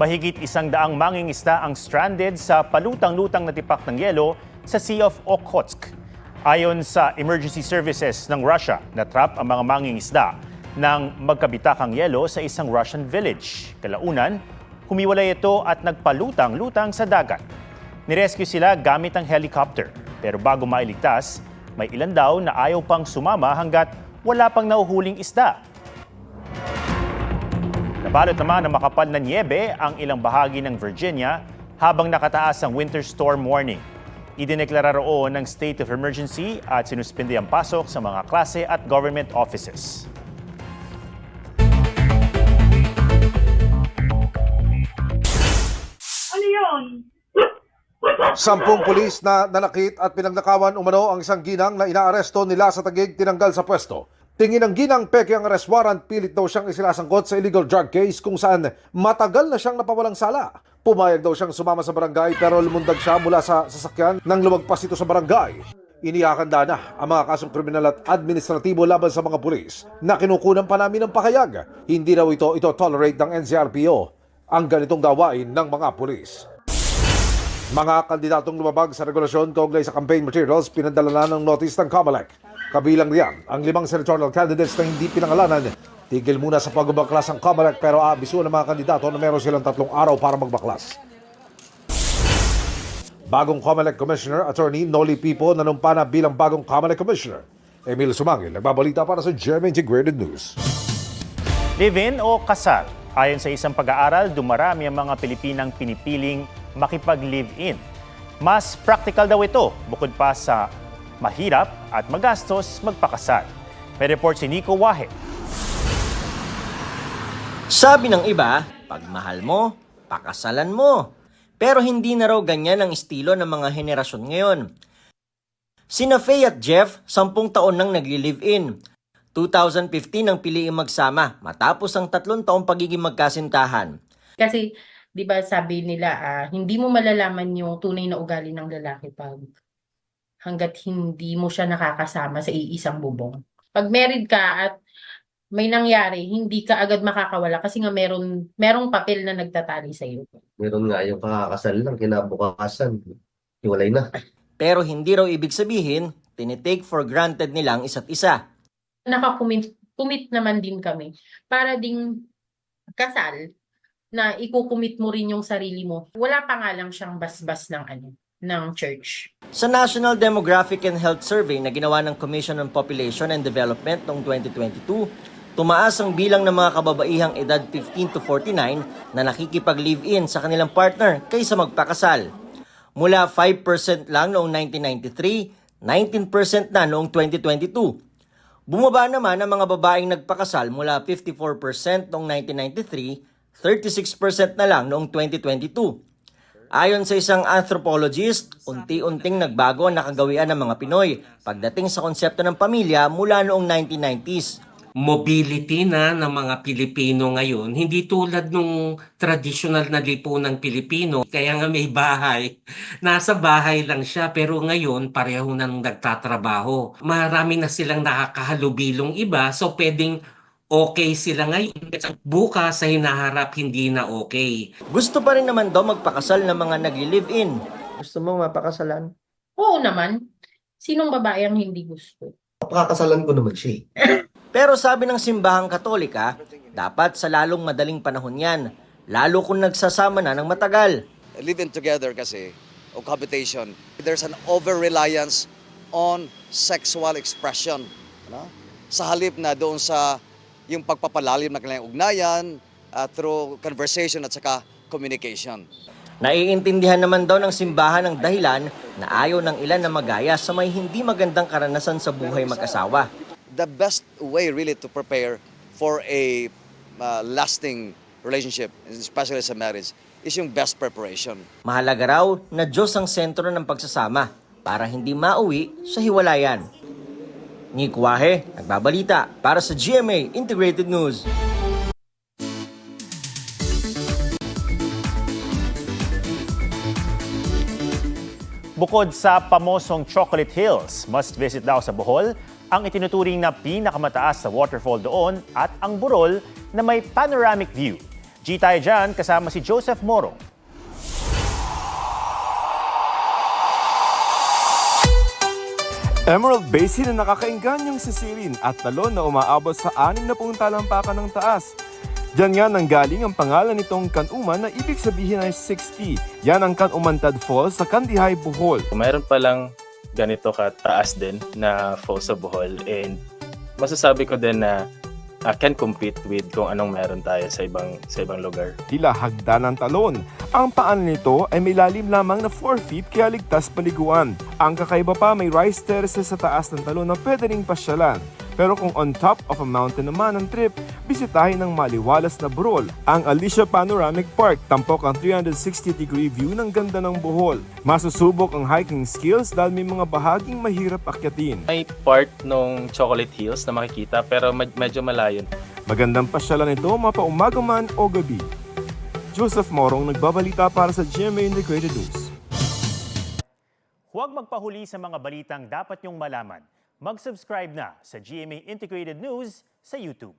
Mahigit 100 mangingisda ang stranded sa palutang-lutang na tipak ng yelo sa Sea of Okhotsk. Ayon sa emergency services ng Russia, natrap ang mga mangingisda nang magkabitakang yelo sa isang Russian village. Kalaunan, humiwalay ito at nagpalutang-lutang sa dagat. Nirescue sila gamit ang helicopter. Pero bago mailigtas, may ilan daw na ayaw pang sumama hanggat wala pang nahuhuling isda. Nabalot naman ng makapal na niebe ang ilang bahagi ng Virginia habang nakataas ang winter storm warning. Idineklara roon ng state of emergency at sinuspindi ang pasok sa mga klase at government offices. Ano yun? 10 pulis na nanakit at pinagnakawan umano ang isang ginang na inaaresto nila sa Taguig tinanggal sa pwesto. Tingin ng ginang peke ang arrest warrant, pilit daw siyang isinasangkot sa illegal drug case kung saan matagal na siyang napawalang sala. Pumayag daw siyang sumama sa barangay pero lumundag siya mula sa sasakyan nang lumagpas ito sa barangay. Inihakanda na ang mga kasong kriminal at administratibo laban sa mga pulis na kinukunan pa namin ng pahayag. Hindi daw ito tolerate ng NCRPO ang ganitong gawain ng mga pulis. Mga kandidatong lumabag sa regulasyon kaugnay sa campaign materials pinadala na ng notice ng COMELEC. Kabilang riyan ang 5 senatorial candidates na hindi pinangalanan. Tigil muna sa pagbabaklas ang COMELEC pero abiso ng mga kandidato na meron silang 3 araw para magbaklas. Bagong COMELEC Commissioner, Attorney Noli Pipo, nanumpa na bilang bagong COMELEC Commissioner. Emil Sumangil, nagbabalita para sa GMA Integrated News. Live-in o kasal? Ayon sa isang pag-aaral, dumarami ang mga Pilipinang pinipiling makipag-live-in. Mas practical daw ito bukod pa sa mahirap at magastos magpakasal. May report si Nico Wahe. Sabi ng iba, pag mahal mo, pakasalan mo. Pero hindi na raw ganyan ang estilo ng mga henerasyon ngayon. Sina Faye at Jeff, 10 taon nang nagli-live-in. 2015 ang piliing magsama matapos ang 3 taong pagiging magkasintahan. Kasi, di ba sabi nila, hindi mo malalaman yung tunay na ugali ng lalaki pag hanggat hindi mo siya nakakasama sa iisang bubong. Pag married ka at may nangyari, hindi ka agad makakawala kasi nga merong papel na nagtatali sa iyo. Meron nga yung kakakasal lang, kinabukasan, hiwalay na. Pero hindi raw ibig sabihin, tinitake for granted nilang isa't isa. Nakakumit naman din kami para ding kasal na ikukumit mo rin yung sarili mo. Wala pa nga lang siyang basbas ng church. Sa National Demographic and Health Survey na ginawa ng Commission on Population and Development noong 2022, tumaas ang bilang ng mga kababaihang edad 15 to 49 na nakikipag-live-in sa kanilang partner kaysa magpakasal. Mula 5% lang noong 1993, 19% na noong 2022. Bumaba naman ang mga babaeng nagpakasal mula 54% noong 1993, 36% na lang noong 2022. Ayon sa isang anthropologist, unti-unting nagbago ang nakagawian ng mga Pinoy pagdating sa konsepto ng pamilya mula noong 1990s. Mobility na ng mga Pilipino ngayon, hindi tulad nung traditional na lipunang Pilipino. Kaya nga may bahay, nasa bahay lang siya pero ngayon pareho nang nagtatrabaho. Marami na silang nakakahalubilong iba so pwedeng okay sila ngayon. Bukas sa hinaharap hindi na okay. Gusto pa rin naman daw magpakasal ng mga nagli-live-in. Gusto mong mapakasalan? Oo naman. Sinong babae ang hindi gusto? Pakakasalan ko naman siya. Pero sabi ng simbahang Katolika, dapat sa lalong madaling panahon yan, lalo kung nagsasama na ng matagal. Living together kasi, o cohabitation, there's an over-reliance on sexual expression. Ano? Sa halip na doon sa yung pagpapalalim ng kanilang ugnayan through conversation at saka communication. Naiintindihan naman daw ng simbahan ang dahilan na ayaw ng ilan na magaya sa may hindi magandang karanasan sa buhay mag-asawa. The best way really to prepare for a lasting relationship, especially sa marriage, is yung best preparation. Mahalaga raw na Diyos ang sentro ng pagsasama para hindi mauwi sa hiwalayan. Nico Wahe, nagbabalita para sa GMA Integrated News. Bukod sa pamosong Chocolate Hills, must visit daw sa Bohol ang itinuturing na pinakamataas sa waterfall doon at ang burol na may panoramic view. G tayo dyan kasama si Joseph Morong. Emerald Basin na nakakaingganyang sisilin at talon na umaabot sa 60 talampakan ng taas. Diyan nga nanggaling ang pangalan nitong Kanuman na ibig sabihin ay 60. Yan ang Kanumantad Falls sa Kandihay, Bohol. Mayroon palang ganito kataas din na falls sa Bohol, and masasabi ko din na can compete with kung anong meron tayo sa ibang lugar. Tila hagdan ng talon. Ang paan nito ay may lalim lamang na 4 feet kaya ligtas paliguan. Ang kakaiba pa, may rice terraces sa taas ng talon na pwede ring pasyalan. Pero kung on top of a mountain naman ang trip, bisitahin ng maliwalas na burol, ang Alicia Panoramic Park, tampok ang 360-degree view ng ganda ng Bohol. Masusubok ang hiking skills dahil may mga bahaging mahirap akyatin. May part nung Chocolate Hills na makikita pero medyo malayo. Magandang pasyalan ito mapaumaga man o gabi. Joseph Morong nagbabalita para sa GMA Integrated News. Huwag magpahuli sa mga balitang dapat niyong malaman. Mag-subscribe na sa GMA Integrated News sa YouTube.